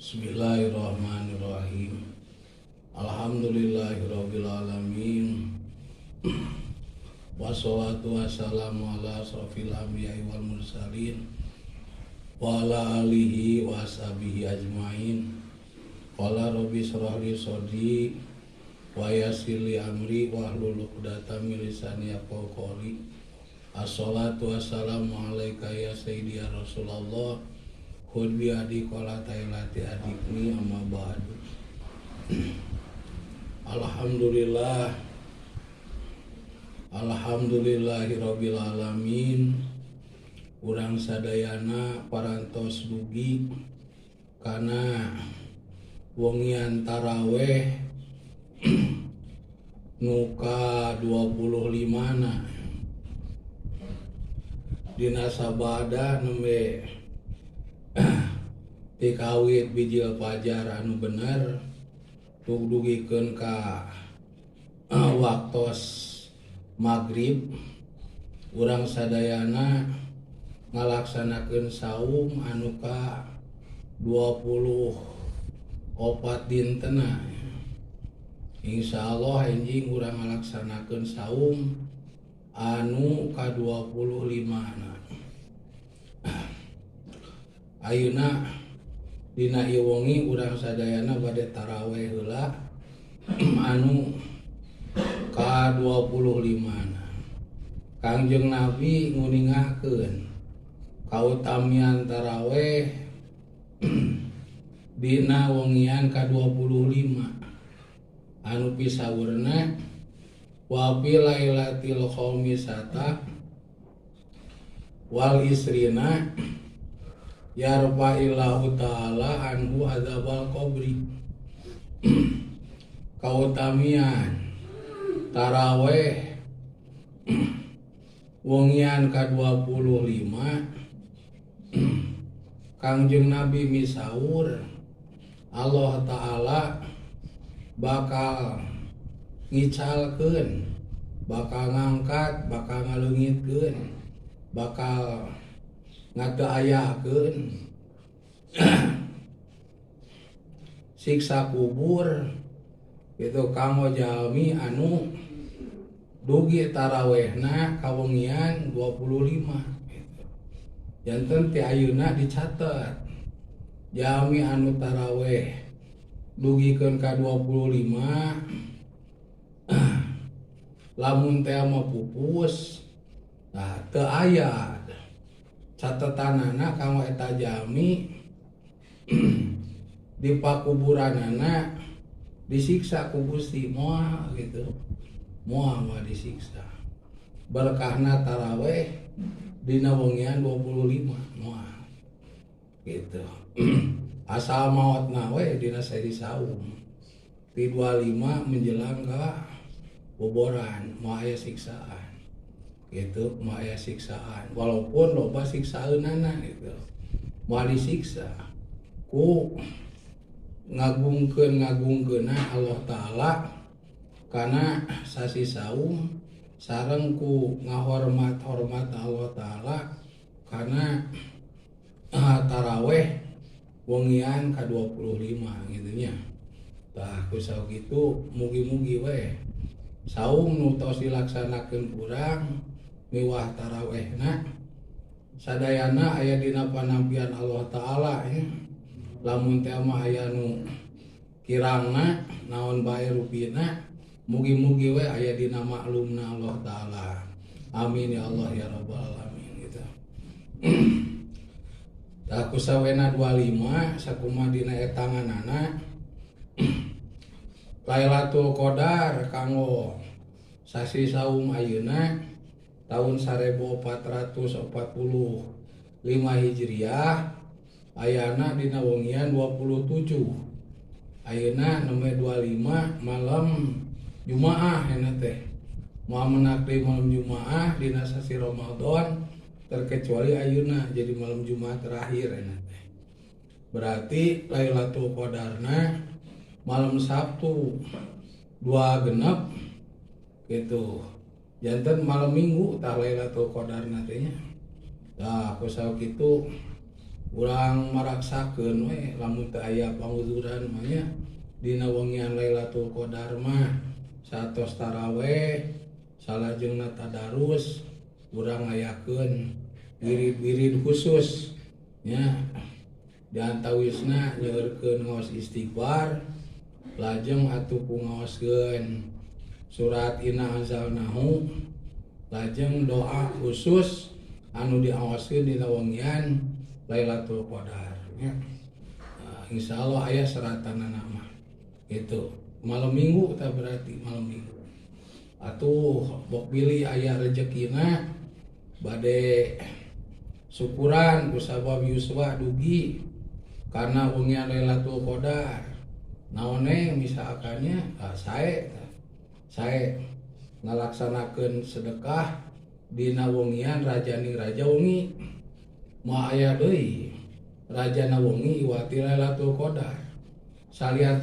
Bismillahirrahmanirrahim. Alhamdulillahirabbil alamin. Wassalatu wassalamu ala asrofil anbiya'i wal mursalin wa ala alihi wa ashabihi ajmain. Qala rabbi shrah li sadri wa yassir li amri wahlul 'uqdatam min lisani yafqahu qawli. Assalatu wassalamu alaika ya sayyidi ya Rasulullah. Khud bi adi qala tailati adikni amma ba'du. Alhamdulillahirabbil alamin. Urang sadayana parantos dugi kana wengian taraweh nuka 25na dina sabada nembe tikawit bijil fajar anu bener tug dugikeun ka waktos maghrib. Urang sadayana ngalaksanakeun saum anu ka 24 dintena. Insyaallah enjing urang ngalaksanakeun saum anu ka 25na. Ayeuna dina ieu wengi urang sadayana bade taraweh heula anu ka 25na. Kangjeng Nabi nguningakeun kautamian taraweh dina wengian ka 25 anu pisaweurna wa fi lailatil khamisata wal isrina yarfa'illahu ta'ala anhu adzabal qabri. Kautamian taraweh wengian ka 25 Kangjeng Nabi misaur Allah Ta'ala bakal ngicalkeun, bakal ngangkat, bakal ngaleungitkeun, bakal ngadayakeun siksa kubur itu kanggo jalmi anu dugi tarawehna kawengian 25 gitu. Janten ti ayeuna dicatet jalmi anu taraweh dugikeun ka 25 lamun teh mah pupus nah teu aya catetanana kanggo eta jalmi di pakuburanana disiksa ku Gusti moal gitu. Moal mah disiksa. Berkahna taraweh dina wengian 25 moal. Gitu. Asal maotna we dina seri saum. Ti 25 menjelang ka boboran moal aya siksaan. Gitu, moal aya siksaan. Walaupun loba siksaeunana gitu. Moal disiksa ku ngagungkeunna Allah Ta'ala karena sasi saum sareng ku ngahormat Allah Ta'ala karena taraweh wengian ka 25 gitu nya. Tah kusau kitu mugi-mugi we saum nu tos dilaksanakeun urang miwah tarawehna sadayana aya dina panampian Allah Ta'ala ya. Lamun teh mah aya nu kirangna naon bae rupina mugi-mugi we aya dina maklumna Allah Ta'ala. Amin ya Allah ya rabbal alamin gitu. Tah kusawena 25 sakumaha dina etanganana Lailatul Qadar kanggo sasi saum ayeuna tahun 1445 Hijriah ayana dina wengian 27. Ayeuna nomor 25 malam Jumaah eta teh. Moal menakri malam Jumaah dina sasi Ramadan terkecuali ayeuna jadi malam Jumaah terakhir eta teh. Berarti Lailatul Qadarna malam Sabtu 2 gitu. Janten malam Minggu tah Lailatul Qadarna teh nya. Tah kusau kitu urang maraksakeun we lamun teu aya panguduran mah nya dina wengian Lailatul Qadar mah satos taraweh salajengna tadarus urang ngayakeun wirid-wirid khusus nya di antawisna nyeurkeun ngaos istighfar lajeng atuh ku ngaoskeun surat Inna Anzalnahu lajeng doa khusus anu diaoskeun dina wengian Lailatul Qadar nya. Insyaallah aya seratanana mah gitu. Malam minggu tah berarti malam minggu. Atuh bok pilih aya rezekina bade syukuran ku sabab yuswa dugi karena wengian Lailatul Qadar. Naone misalkannya sae ngalaksanakeun sedekah dina wengian rajani raja wengi moal aya deui rajana wengi iwati Lailatul Qadar salian